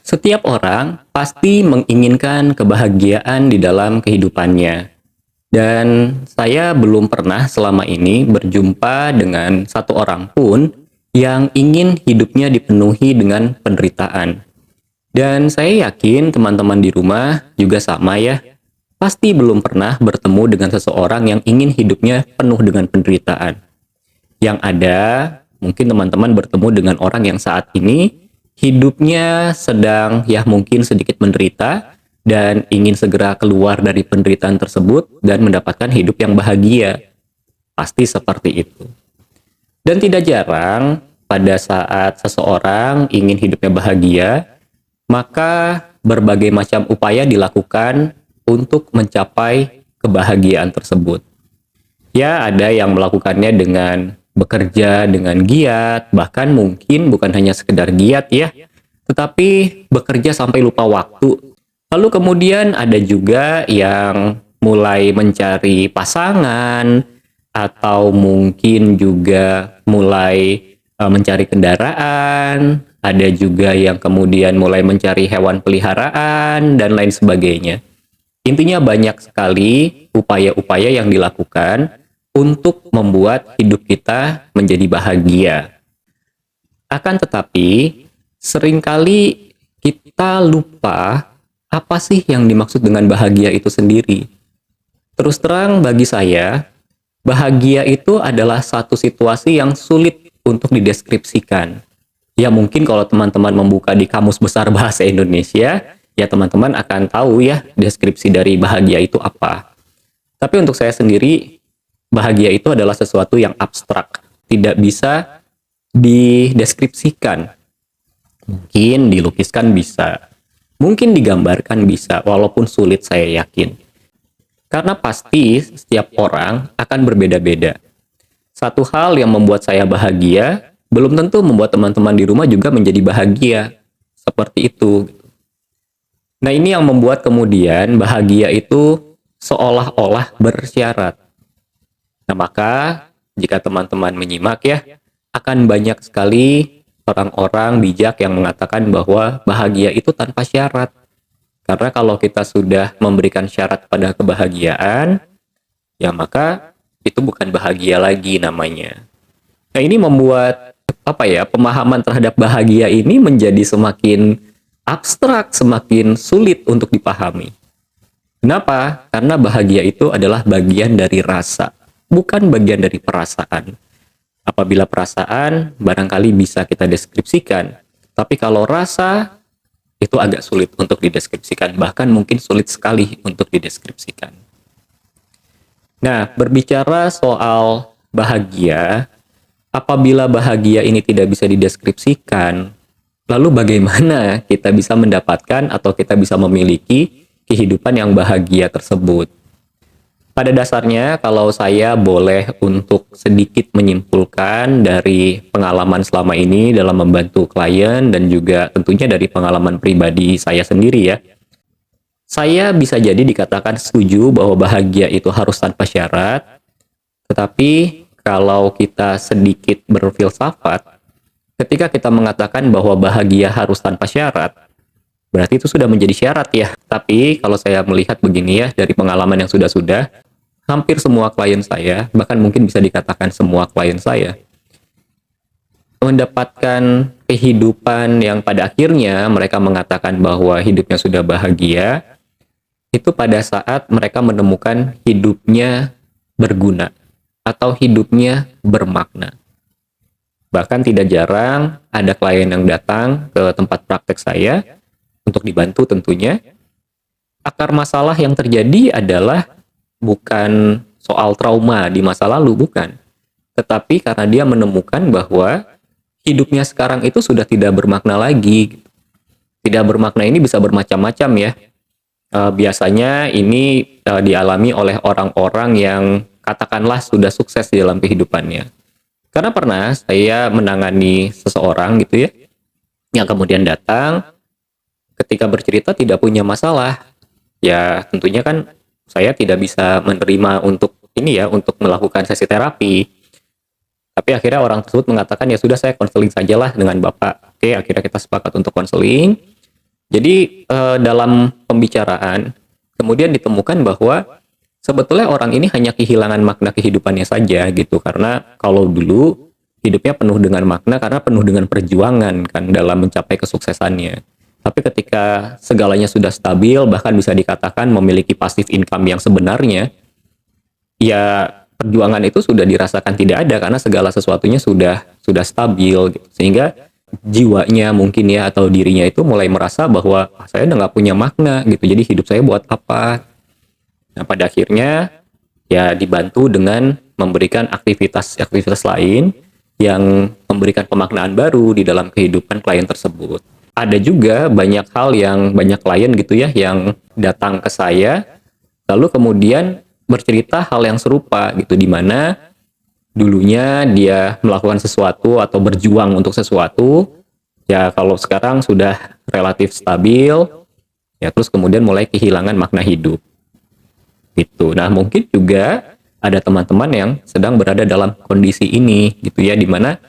Setiap orang pasti menginginkan kebahagiaan di dalam kehidupannya. Dan saya belum pernah selama ini berjumpa dengan satu orang pun yang ingin hidupnya dipenuhi dengan penderitaan. Dan saya yakin teman-teman di rumah juga sama ya. Pasti belum pernah bertemu dengan seseorang yang ingin hidupnya penuh dengan penderitaan. Yang ada, mungkin teman-teman bertemu dengan orang yang saat ini hidupnya sedang ya mungkin sedikit menderita dan ingin segera keluar dari penderitaan tersebut dan mendapatkan hidup yang bahagia. Pasti seperti itu. Dan tidak jarang pada saat seseorang ingin hidupnya bahagia, maka berbagai macam upaya dilakukan untuk mencapai kebahagiaan tersebut. Ya, ada yang melakukannya dengan bekerja dengan giat, bahkan mungkin bukan hanya sekedar giat ya, tetapi bekerja sampai lupa waktu. Lalu kemudian ada juga yang mulai mencari pasangan, atau mungkin juga mulai mencari kendaraan, ada juga yang kemudian mulai mencari hewan peliharaan, dan lain sebagainya. Intinya banyak sekali upaya-upaya yang dilakukan untuk membuat hidup kita menjadi bahagia. Akan tetapi, seringkali kita lupa apa sih yang dimaksud dengan bahagia itu sendiri. Terus terang bagi saya, bahagia itu adalah satu situasi yang sulit untuk dideskripsikan. Ya mungkin kalau teman-teman membuka di Kamus Besar Bahasa Indonesia, ya teman-teman akan tahu ya deskripsi dari bahagia itu apa. Tapi untuk saya sendiri, bahagia itu adalah sesuatu yang abstrak, tidak bisa dideskripsikan. Mungkin dilukiskan bisa, mungkin digambarkan bisa, walaupun sulit saya yakin. Karena pasti setiap orang akan berbeda-beda. Satu hal yang membuat saya bahagia, belum tentu membuat teman-teman di rumah juga menjadi bahagia. Seperti itu. Nah, ini yang membuat kemudian bahagia itu seolah-olah bersyarat. Nah, maka jika teman-teman menyimak ya, akan banyak sekali orang-orang bijak yang mengatakan bahwa bahagia itu tanpa syarat. Karena kalau kita sudah memberikan syarat pada kebahagiaan, ya maka itu bukan bahagia lagi namanya. Nah, ini membuat pemahaman terhadap bahagia ini menjadi semakin abstrak, semakin sulit untuk dipahami. Kenapa? Karena bahagia itu adalah bagian dari rasa, bukan bagian dari perasaan. Apabila perasaan, barangkali bisa kita deskripsikan. Tapi kalau rasa, itu agak sulit untuk dideskripsikan. Bahkan mungkin sulit sekali untuk dideskripsikan. Nah, berbicara soal bahagia, apabila bahagia ini tidak bisa dideskripsikan, lalu bagaimana kita bisa mendapatkan atau kita bisa memiliki kehidupan yang bahagia tersebut? Pada dasarnya, kalau saya boleh untuk sedikit menyimpulkan dari pengalaman selama ini dalam membantu klien dan juga tentunya dari pengalaman pribadi saya sendiri ya, saya bisa jadi dikatakan setuju bahwa bahagia itu harus tanpa syarat, tetapi kalau kita sedikit berfilsafat, ketika kita mengatakan bahwa bahagia harus tanpa syarat, berarti itu sudah menjadi syarat ya. Tapi kalau saya melihat begini ya, dari pengalaman yang sudah-sudah, hampir semua klien saya, bahkan mungkin bisa dikatakan semua klien saya, mendapatkan kehidupan yang pada akhirnya mereka mengatakan bahwa hidupnya sudah bahagia, itu pada saat mereka menemukan hidupnya berguna atau hidupnya bermakna. Bahkan tidak jarang ada klien yang datang ke tempat praktek saya untuk dibantu tentunya. Akar masalah yang terjadi adalah bukan soal trauma di masa lalu, bukan. Tetapi karena dia menemukan bahwa hidupnya sekarang itu sudah tidak bermakna lagi. Tidak bermakna ini bisa bermacam-macam ya. Biasanya ini dialami oleh orang-orang yang katakanlah sudah sukses di dalam kehidupannya. Karena pernah saya menangani seseorang gitu ya, yang kemudian datang ketika bercerita tidak punya masalah. Ya tentunya kan saya tidak bisa menerima untuk ini ya, untuk melakukan sesi terapi. Tapi akhirnya orang tersebut mengatakan, ya sudah saya konseling sajalah dengan Bapak. Oke, akhirnya kita sepakat untuk konseling. Jadi dalam pembicaraan kemudian ditemukan bahwa sebetulnya orang ini hanya kehilangan makna kehidupannya saja gitu, karena kalau dulu hidupnya penuh dengan makna karena penuh dengan perjuangan kan dalam mencapai kesuksesannya. Tapi ketika segalanya sudah stabil, bahkan bisa dikatakan memiliki passive income yang sebenarnya, ya perjuangan itu sudah dirasakan tidak ada karena segala sesuatunya sudah stabil gitu. Sehingga jiwanya mungkin ya atau dirinya itu mulai merasa bahwa saya udah nggak punya makna gitu, jadi hidup saya buat apa. Nah pada akhirnya ya dibantu dengan memberikan aktivitas-aktivitas lain yang memberikan pemaknaan baru di dalam kehidupan klien tersebut. Ada juga banyak hal yang banyak klien gitu ya yang datang ke saya lalu kemudian bercerita hal yang serupa gitu, di mana dulunya dia melakukan sesuatu atau berjuang untuk sesuatu, ya kalau sekarang sudah relatif stabil, ya terus kemudian mulai kehilangan makna hidup. Gitu. Nah, mungkin juga ada teman-teman yang sedang berada dalam kondisi ini gitu ya, di mana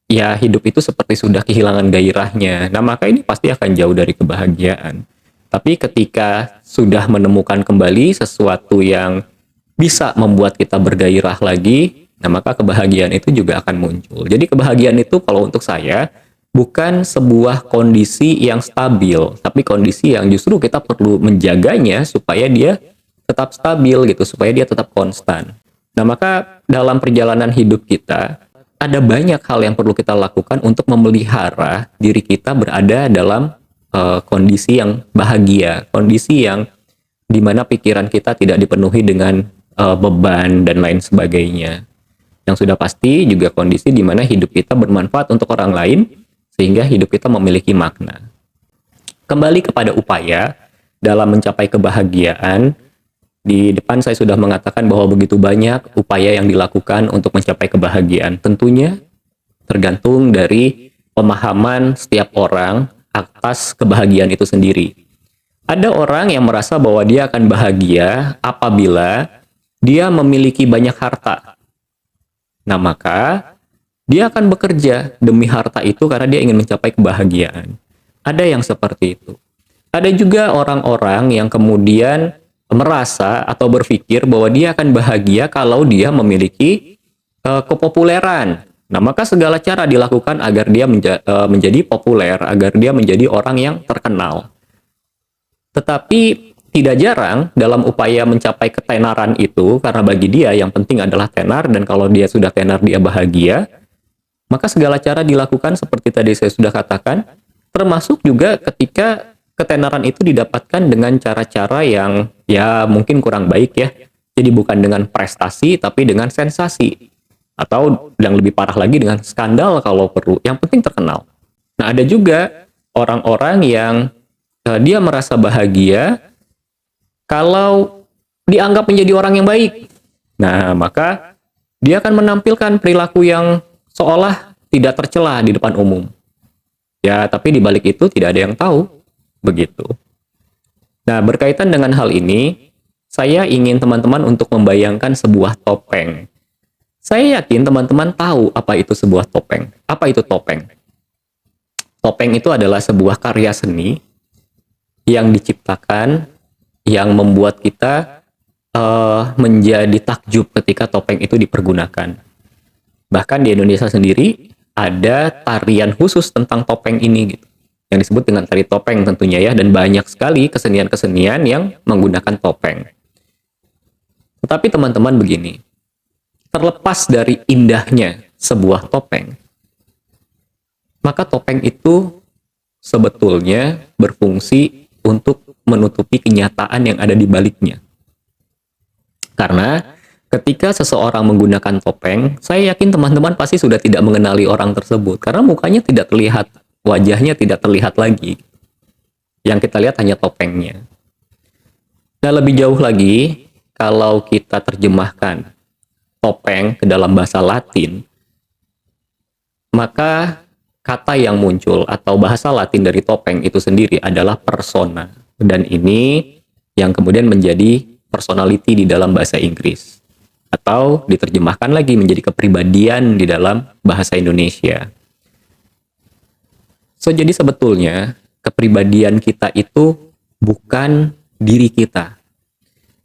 ya hidup itu seperti sudah kehilangan gairahnya. Nah, maka ini pasti akan jauh dari kebahagiaan. Tapi ketika sudah menemukan kembali sesuatu yang bisa membuat kita bergairah lagi, nah maka kebahagiaan itu juga akan muncul. Jadi kebahagiaan itu kalau untuk saya bukan sebuah kondisi yang stabil, tapi kondisi yang justru kita perlu menjaganya supaya dia tetap stabil gitu, supaya dia tetap konstan. Nah maka dalam perjalanan hidup kita, ada banyak hal yang perlu kita lakukan untuk memelihara diri kita berada dalam kondisi yang bahagia, kondisi yang dimana pikiran kita tidak dipenuhi dengan beban dan lain sebagainya. Yang sudah pasti juga kondisi di mana hidup kita bermanfaat untuk orang lain, sehingga hidup kita memiliki makna. Kembali kepada upaya dalam mencapai kebahagiaan, di depan saya sudah mengatakan bahwa begitu banyak upaya yang dilakukan untuk mencapai kebahagiaan. Tentunya tergantung dari pemahaman setiap orang atas kebahagiaan itu sendiri. Ada orang yang merasa bahwa dia akan bahagia apabila dia memiliki banyak harta. Nah, maka dia akan bekerja demi harta itu karena dia ingin mencapai kebahagiaan. Ada yang seperti itu. Ada juga orang-orang yang kemudian merasa atau berpikir bahwa dia akan bahagia kalau dia memiliki kepopuleran. Nah, maka segala cara dilakukan agar dia menjadi populer, agar dia menjadi orang yang terkenal. Tetapi tidak jarang dalam upaya mencapai ketenaran itu, karena bagi dia yang penting adalah tenar, dan kalau dia sudah tenar dia bahagia, maka segala cara dilakukan seperti tadi saya sudah katakan, termasuk juga ketika ketenaran itu didapatkan dengan cara-cara yang ya mungkin kurang baik ya. Jadi bukan dengan prestasi, tapi dengan sensasi. Atau yang lebih parah lagi dengan skandal kalau perlu. Yang penting terkenal. Nah, ada juga orang-orang yang dia merasa bahagia kalau dianggap menjadi orang yang baik. Nah, maka dia akan menampilkan perilaku yang seolah tidak tercela di depan umum. Ya, tapi di balik itu tidak ada yang tahu. Begitu. Nah, berkaitan dengan hal ini, saya ingin teman-teman untuk membayangkan sebuah topeng. Saya yakin teman-teman tahu apa itu sebuah topeng. Apa itu topeng? Topeng itu adalah sebuah karya seni yang diciptakan, yang membuat kita menjadi takjub ketika topeng itu dipergunakan. Bahkan di Indonesia sendiri ada tarian khusus tentang topeng ini gitu, yang disebut dengan tari topeng tentunya ya, dan banyak sekali kesenian-kesenian yang menggunakan topeng. Tetapi teman-teman begini, terlepas dari indahnya sebuah topeng, maka topeng itu sebetulnya berfungsi untuk menutupi kenyataan yang ada di baliknya. Karena ketika seseorang menggunakan topeng, saya yakin teman-teman pasti sudah tidak mengenali orang tersebut, karena mukanya tidak terlihat, wajahnya tidak terlihat lagi. Yang kita lihat hanya topengnya. Nah, lebih jauh lagi, kalau kita terjemahkan topeng ke dalam bahasa Latin, maka kata yang muncul atau bahasa Latin dari topeng itu sendiri adalah persona. Dan ini yang kemudian menjadi personality di dalam bahasa Inggris. Atau diterjemahkan lagi menjadi kepribadian di dalam bahasa Indonesia. So, jadi sebetulnya kepribadian kita itu bukan diri kita.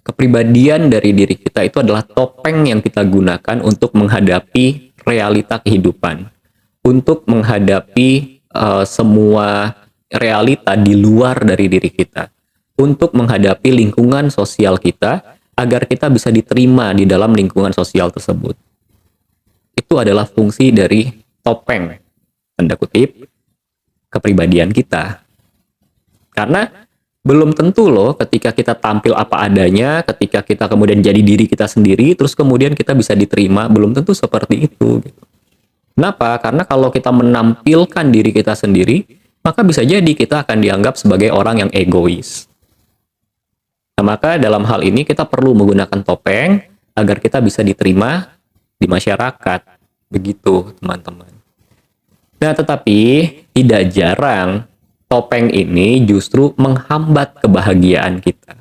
Kepribadian dari diri kita itu adalah topeng yang kita gunakan untuk menghadapi realita kehidupan, untuk menghadapi semua realita di luar dari diri kita, untuk menghadapi lingkungan sosial kita agar kita bisa diterima di dalam lingkungan sosial tersebut. Itu adalah fungsi dari topeng, tanda kutip, kepribadian kita. Karena belum tentu loh ketika kita tampil apa adanya, ketika kita kemudian jadi diri kita sendiri, terus kemudian kita bisa diterima, belum tentu seperti itu. Gitu. Kenapa? Karena kalau kita menampilkan diri kita sendiri, maka bisa jadi kita akan dianggap sebagai orang yang egois. Nah, maka dalam hal ini kita perlu menggunakan topeng agar kita bisa diterima di masyarakat. Begitu, teman-teman. Nah, tetapi tidak jarang topeng ini justru menghambat kebahagiaan kita.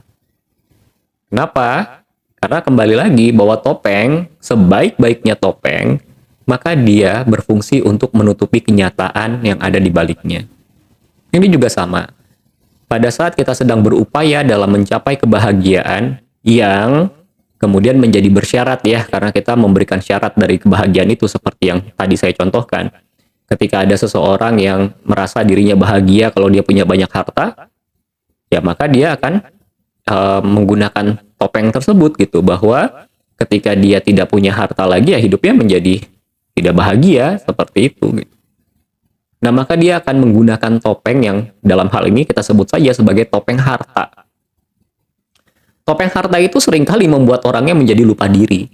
Kenapa? Karena kembali lagi bahwa topeng, sebaik-baiknya topeng, maka dia berfungsi untuk menutupi kenyataan yang ada di baliknya. Ini juga sama. Pada saat kita sedang berupaya dalam mencapai kebahagiaan yang kemudian menjadi bersyarat ya, karena kita memberikan syarat dari kebahagiaan itu seperti yang tadi saya contohkan. Ketika ada seseorang yang merasa dirinya bahagia kalau dia punya banyak harta, ya maka dia akan menggunakan topeng tersebut gitu, bahwa ketika dia tidak punya harta lagi ya hidupnya menjadi tidak bahagia seperti itu gitu. Nah, maka dia akan menggunakan topeng yang dalam hal ini kita sebut saja sebagai topeng harta. Topeng harta itu seringkali membuat orangnya menjadi lupa diri.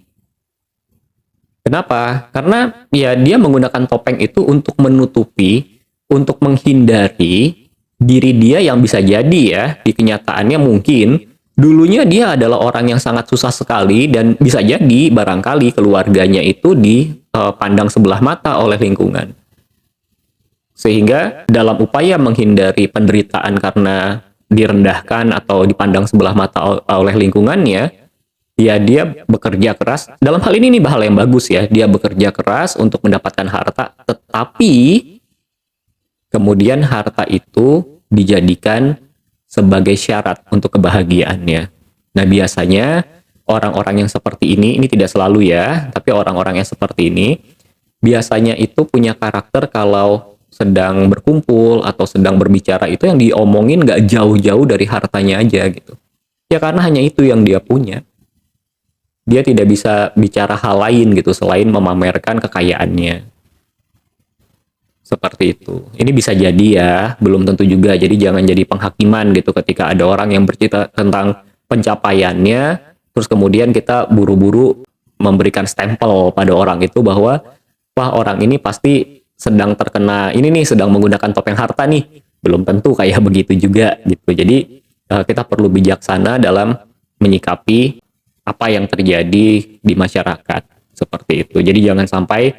Kenapa? Karena ya dia menggunakan topeng itu untuk menutupi, untuk menghindari diri dia yang bisa jadi ya, di kenyataannya mungkin dulunya dia adalah orang yang sangat susah sekali dan bisa jadi barangkali keluarganya itu dipandang sebelah mata oleh lingkungan. Sehingga dalam upaya menghindari penderitaan karena direndahkan atau dipandang sebelah mata oleh lingkungannya, ya dia bekerja keras. Dalam hal ini hal yang bagus ya, dia bekerja keras untuk mendapatkan harta, tetapi kemudian harta itu dijadikan sebagai syarat untuk kebahagiaannya. Nah, biasanya orang-orang yang seperti ini tidak selalu ya, tapi orang-orang yang seperti ini biasanya itu punya karakter kalau sedang berkumpul atau sedang berbicara itu yang diomongin nggak jauh-jauh dari hartanya aja gitu. Ya karena hanya itu yang dia punya. Dia tidak bisa bicara hal lain gitu selain memamerkan kekayaannya. Seperti itu. Ini bisa jadi ya, belum tentu juga. Jadi jangan jadi penghakiman gitu ketika ada orang yang bercerita tentang pencapaiannya, terus kemudian kita buru-buru memberikan stempel pada orang itu bahwa wah orang ini pasti sedang terkena ini nih, sedang menggunakan topeng harta nih. Belum tentu kayak begitu juga gitu. Jadi kita perlu bijaksana dalam menyikapi apa yang terjadi di masyarakat seperti itu. Jadi jangan sampai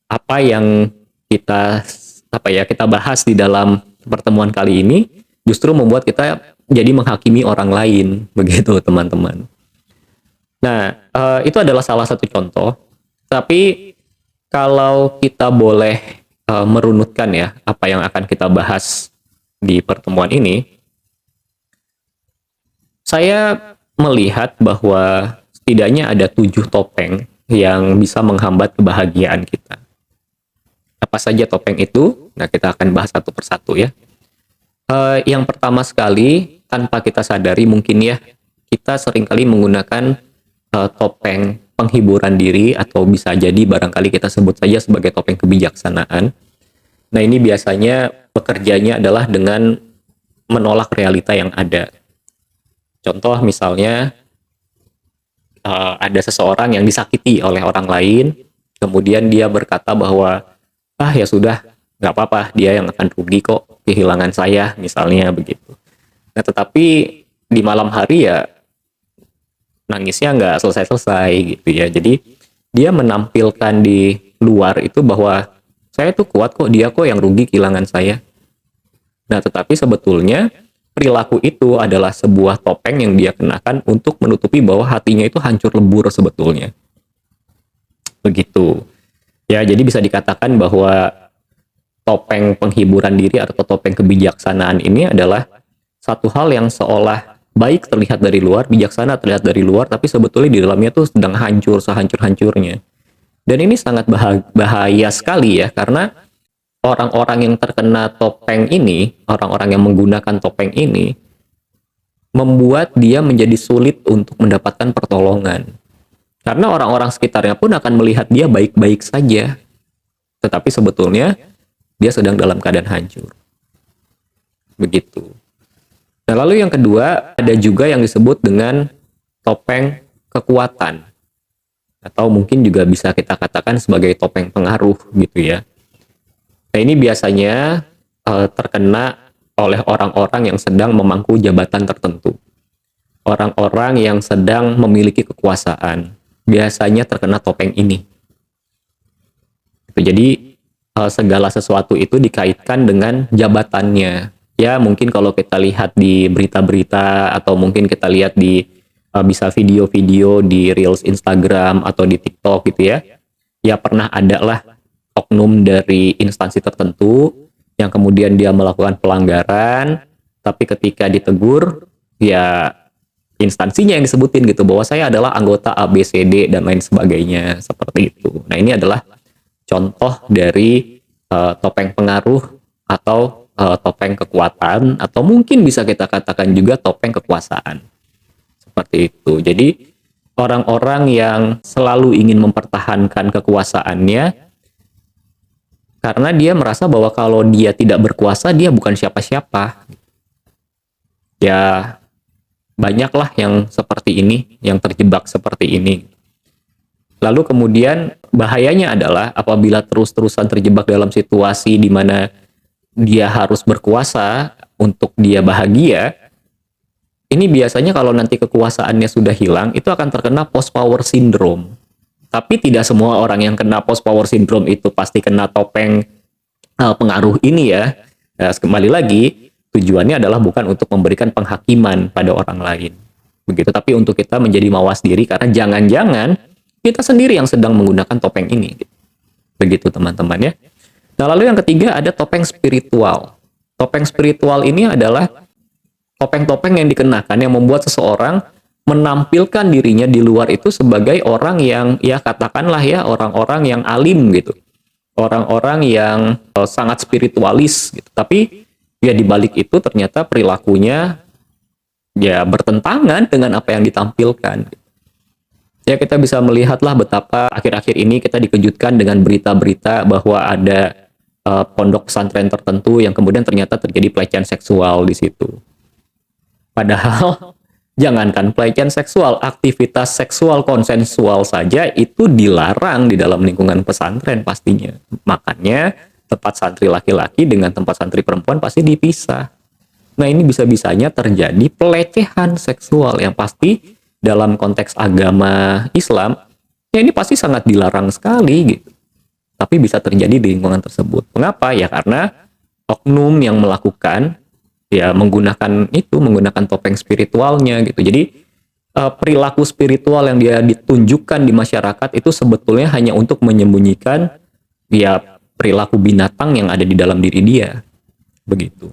apa yang kita bahas di dalam pertemuan kali ini justru membuat kita jadi menghakimi orang lain, begitu teman-teman. Nah, itu adalah salah satu contoh. Tapi kalau kita boleh merunutkan ya apa yang akan kita bahas di pertemuan ini, saya melihat bahwa setidaknya ada 7 topeng yang bisa menghambat kebahagiaan kita. Apa saja topeng itu? Nah, kita akan bahas satu persatu ya. Yang pertama sekali, tanpa kita sadari mungkin ya, kita seringkali menggunakan topeng penghiburan diri, atau bisa jadi barangkali kita sebut saja sebagai topeng kebijaksanaan. Nah, ini biasanya pekerjaannya adalah dengan menolak realita yang ada. Contoh misalnya, ada seseorang yang disakiti oleh orang lain, kemudian dia berkata bahwa, ya sudah, nggak apa-apa, dia yang akan rugi kok, kehilangan saya, misalnya begitu. Nah, tetapi di malam hari ya, nangisnya nggak selesai-selesai gitu ya. Jadi dia menampilkan di luar itu bahwa saya tuh kuat kok, dia kok yang rugi kehilangan saya. Nah, tetapi sebetulnya perilaku itu adalah sebuah topeng yang dia kenakan untuk menutupi bahwa hatinya itu hancur lebur sebetulnya. Begitu. Ya, jadi bisa dikatakan bahwa topeng penghiburan diri atau topeng kebijaksanaan ini adalah satu hal yang seolah baik terlihat dari luar, bijaksana terlihat dari luar, tapi sebetulnya di dalamnya tuh sedang hancur, sehancur-hancurnya. Dan ini sangat bahaya sekali ya, karena orang-orang yang terkena topeng ini, orang-orang yang menggunakan topeng ini, membuat dia menjadi sulit untuk mendapatkan pertolongan. Karena orang-orang sekitarnya pun akan melihat dia baik-baik saja, tetapi sebetulnya dia sedang dalam keadaan hancur. Begitu. Nah, lalu yang kedua, ada juga yang disebut dengan topeng kekuatan. Atau mungkin juga bisa kita katakan sebagai topeng pengaruh gitu ya. Nah, ini biasanya terkena oleh orang-orang yang sedang memangku jabatan tertentu. Orang-orang yang sedang memiliki kekuasaan biasanya terkena topeng ini. Jadi segala sesuatu itu dikaitkan dengan jabatannya. Ya, mungkin kalau kita lihat di berita-berita atau mungkin kita lihat di bisa video-video di Reels Instagram atau di TikTok gitu ya. Ya pernah ada lah oknum dari instansi tertentu yang kemudian dia melakukan pelanggaran, tapi ketika ditegur, ya instansinya yang disebutin gitu, bahwa saya adalah anggota ABCD dan lain sebagainya, seperti itu. Nah, ini adalah contoh dari topeng pengaruh atau topeng kekuatan, atau mungkin bisa kita katakan juga topeng kekuasaan. Seperti itu. Jadi, orang-orang yang selalu ingin mempertahankan kekuasaannya, karena dia merasa bahwa kalau dia tidak berkuasa, dia bukan siapa-siapa. Ya, banyaklah yang seperti ini, yang terjebak seperti ini. Lalu kemudian bahayanya adalah apabila terus-terusan terjebak dalam situasi di mana dia harus berkuasa untuk dia bahagia, ini biasanya kalau nanti kekuasaannya sudah hilang, itu akan terkena post-power syndrome. Tapi tidak semua orang yang kena post-power syndrome itu pasti kena topeng pengaruh ini ya. Nah, kembali lagi, tujuannya adalah bukan untuk memberikan penghakiman pada orang lain. Begitu, tapi untuk kita menjadi mawas diri, karena jangan-jangan kita sendiri yang sedang menggunakan topeng ini. Begitu teman-teman ya. Nah, lalu yang ketiga ada topeng spiritual. Topeng spiritual ini adalah topeng-topeng yang dikenakan yang membuat seseorang menampilkan dirinya di luar itu sebagai orang yang, ya katakanlah ya, orang-orang yang alim gitu. Orang-orang yang sangat spiritualis gitu. Tapi ya di balik itu ternyata perilakunya ya bertentangan dengan apa yang ditampilkan. Ya, kita bisa melihatlah betapa akhir-akhir ini kita dikejutkan dengan berita-berita bahwa ada pondok pesantren tertentu yang kemudian ternyata terjadi pelecehan seksual di situ. Padahal jangankan pelecehan seksual, aktivitas seksual konsensual saja itu dilarang di dalam lingkungan pesantren pastinya. Makanya tempat santri laki-laki dengan tempat santri perempuan pasti dipisah. Nah, ini bisa-bisanya terjadi pelecehan seksual yang pasti dalam konteks agama Islam, ya ini pasti sangat dilarang sekali gitu. Tapi bisa terjadi di lingkungan tersebut. Mengapa? Ya karena oknum yang melakukan ya menggunakan topeng spiritualnya gitu. Jadi perilaku spiritual yang dia ditunjukkan di masyarakat itu sebetulnya hanya untuk menyembunyikan ya perilaku binatang yang ada di dalam diri dia. Begitu.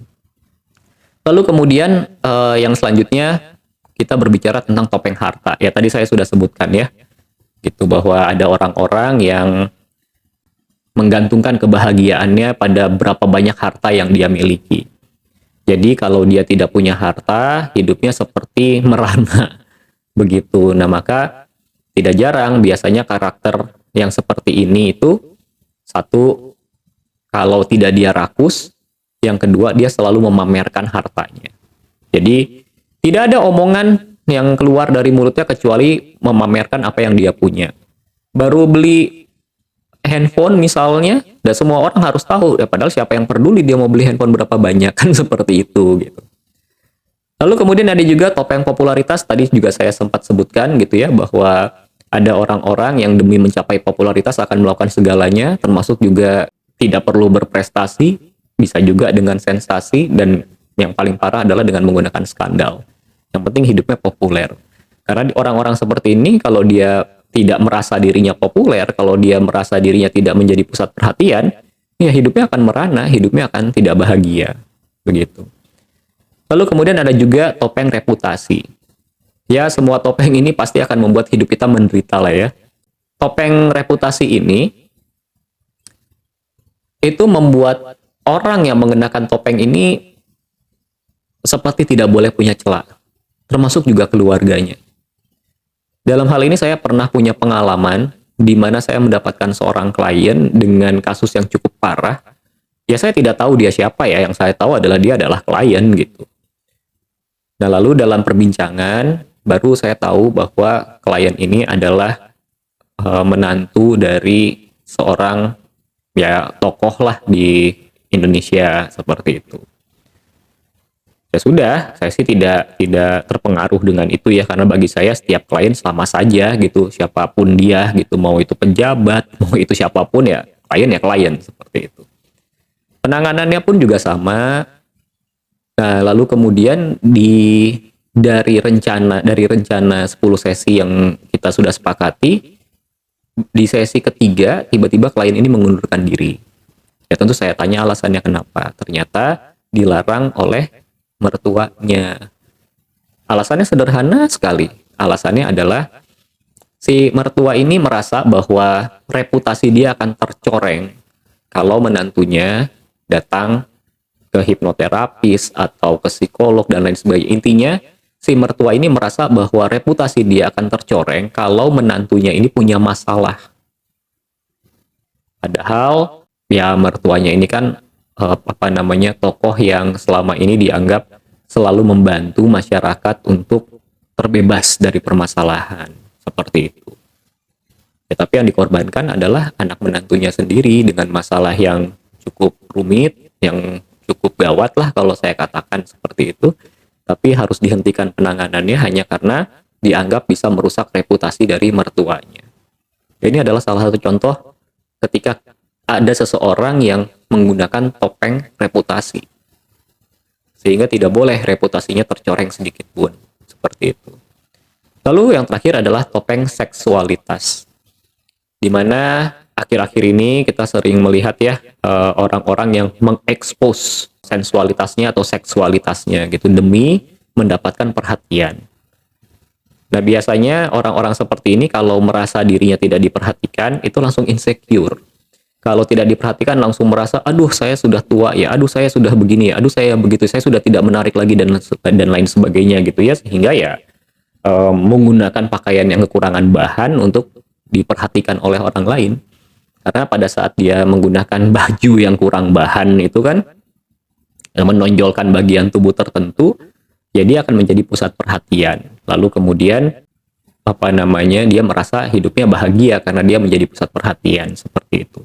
Lalu kemudian yang selanjutnya kita berbicara tentang topeng harta. Ya tadi saya sudah sebutkan ya. Gitu, bahwa ada orang-orang yang menggantungkan kebahagiaannya pada berapa banyak harta yang dia miliki. Jadi kalau dia tidak punya harta, hidupnya seperti merana. Begitu. Nah, maka tidak jarang biasanya karakter yang seperti ini itu, satu, kalau tidak dia rakus, yang kedua dia selalu memamerkan hartanya. Jadi tidak ada omongan yang keluar dari mulutnya kecuali memamerkan apa yang dia punya. Baru beli handphone misalnya, dan semua orang harus tahu, ya padahal siapa yang peduli dia mau beli handphone berapa banyak, kan seperti itu gitu. Lalu kemudian ada juga topeng popularitas, tadi juga saya sempat sebutkan gitu ya, bahwa ada orang-orang yang demi mencapai popularitas akan melakukan segalanya, termasuk juga tidak perlu berprestasi, bisa juga dengan sensasi, dan yang paling parah adalah dengan menggunakan skandal. Yang penting hidupnya populer. Karena orang-orang seperti ini, kalau dia tidak merasa dirinya populer, kalau dia merasa dirinya tidak menjadi pusat perhatian, ya hidupnya akan merana, hidupnya akan tidak bahagia. Begitu. Lalu kemudian ada juga topeng reputasi. Ya, semua topeng ini pasti akan membuat hidup kita menderita lah ya. Topeng reputasi ini itu membuat orang yang mengenakan topeng ini seperti tidak boleh punya celah, termasuk juga keluarganya. Dalam hal ini saya pernah punya pengalaman di mana saya mendapatkan seorang klien dengan kasus yang cukup parah. Ya saya tidak tahu dia siapa ya, yang saya tahu adalah dia adalah klien gitu. Nah lalu dalam perbincangan baru saya tahu bahwa klien ini adalah menantu dari seorang ya tokoh lah di Indonesia seperti itu. Ya sudah, saya sih tidak terpengaruh dengan itu ya, karena bagi saya setiap klien sama saja gitu, siapapun dia gitu, mau itu pejabat, mau itu siapapun ya klien seperti itu. Penanganannya pun juga sama. Nah, lalu kemudian dari rencana 10 sesi yang kita sudah sepakati, di sesi ketiga tiba-tiba klien ini mengundurkan diri. Ya tentu saya tanya alasannya kenapa. Ternyata dilarang oleh mertuanya. Alasannya sederhana sekali. Alasannya adalah si mertua ini merasa bahwa reputasi dia akan tercoreng kalau menantunya datang ke hipnoterapis atau ke psikolog dan lain sebagainya. Intinya si mertua ini merasa bahwa reputasi dia akan tercoreng kalau menantunya ini punya masalah. Padahal ya mertuanya ini kan tokoh yang selama ini dianggap selalu membantu masyarakat untuk terbebas dari permasalahan seperti itu. Ya, tapi yang dikorbankan adalah anak menantunya sendiri dengan masalah yang cukup rumit, yang cukup gawat lah kalau saya katakan seperti itu. Tapi harus dihentikan penanganannya hanya karena dianggap bisa merusak reputasi dari mertuanya. Ini adalah salah satu contoh ketika ada seseorang yang menggunakan topeng reputasi, sehingga tidak boleh reputasinya tercoreng sedikit pun, seperti itu. Lalu yang terakhir adalah topeng seksualitas, di mana akhir-akhir ini kita sering melihat ya orang-orang yang mengekspos sensualitasnya atau seksualitasnya gitu demi mendapatkan perhatian. Nah biasanya orang-orang seperti ini kalau merasa dirinya tidak diperhatikan itu langsung insecure. Kalau tidak diperhatikan langsung merasa, aduh saya sudah tua ya, aduh saya sudah begini ya, aduh saya begitu, saya sudah tidak menarik lagi dan lain sebagainya gitu ya, sehingga ya menggunakan pakaian yang kekurangan bahan untuk diperhatikan oleh orang lain. Karena pada saat dia menggunakan baju yang kurang bahan itu kan menonjolkan bagian tubuh tertentu, jadi akan menjadi pusat perhatian. Lalu kemudian dia merasa hidupnya bahagia karena dia menjadi pusat perhatian seperti itu.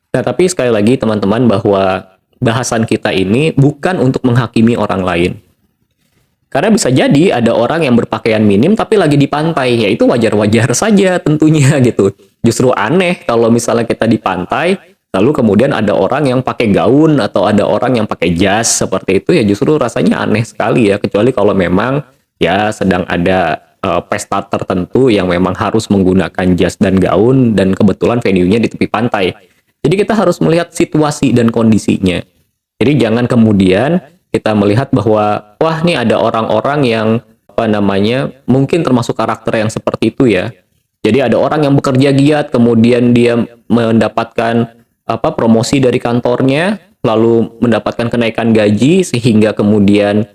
Nah, tapi sekali lagi teman-teman bahwa bahasan kita ini bukan untuk menghakimi orang lain. Karena bisa jadi ada orang yang berpakaian minim tapi lagi di pantai, ya itu wajar-wajar saja tentunya gitu. Justru aneh kalau misalnya kita di pantai, lalu kemudian ada orang yang pakai gaun atau ada orang yang pakai jas seperti itu, ya justru rasanya aneh sekali ya, kecuali kalau memang ya sedang ada pesta tertentu yang memang harus menggunakan jas dan gaun dan kebetulan venue-nya di tepi pantai. Jadi kita harus melihat situasi dan kondisinya. Jadi jangan kemudian kita melihat bahwa wah nih ada orang-orang yang mungkin termasuk karakter yang seperti itu ya. Jadi ada orang yang bekerja giat kemudian dia mendapatkan promosi dari kantornya, lalu mendapatkan kenaikan gaji sehingga kemudian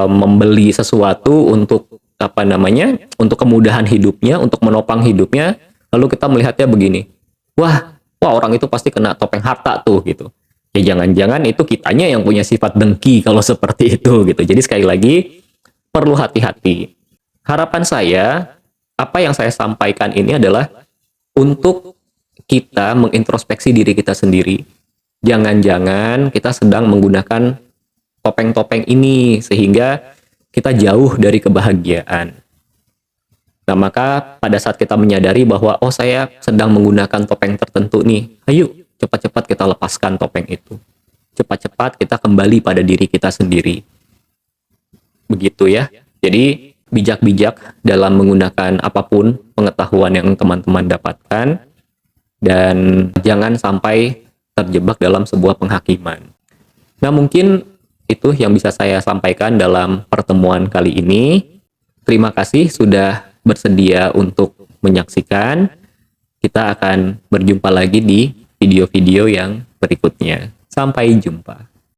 membeli sesuatu untuk untuk kemudahan hidupnya, untuk menopang hidupnya. Lalu kita melihatnya begini. Wah orang itu pasti kena topeng harta tuh gitu. Ya jangan-jangan itu kitanya yang punya sifat dengki kalau seperti itu gitu. Jadi sekali lagi perlu hati-hati. Harapan saya, apa yang saya sampaikan ini adalah untuk kita mengintrospeksi diri kita sendiri. Jangan-jangan kita sedang menggunakan topeng-topeng ini sehingga kita jauh dari kebahagiaan. Nah, maka pada saat kita menyadari bahwa oh saya sedang menggunakan topeng tertentu nih, ayo cepat-cepat kita lepaskan topeng itu. Cepat-cepat kita kembali pada diri kita sendiri. Begitu ya. Jadi bijak-bijak dalam menggunakan apapun pengetahuan yang teman-teman dapatkan, dan jangan sampai terjebak dalam sebuah penghakiman. Nah, mungkin itu yang bisa saya sampaikan dalam pertemuan kali ini. Terima kasih sudah bersedia untuk menyaksikan. Kita akan berjumpa lagi di video-video yang berikutnya. Sampai jumpa.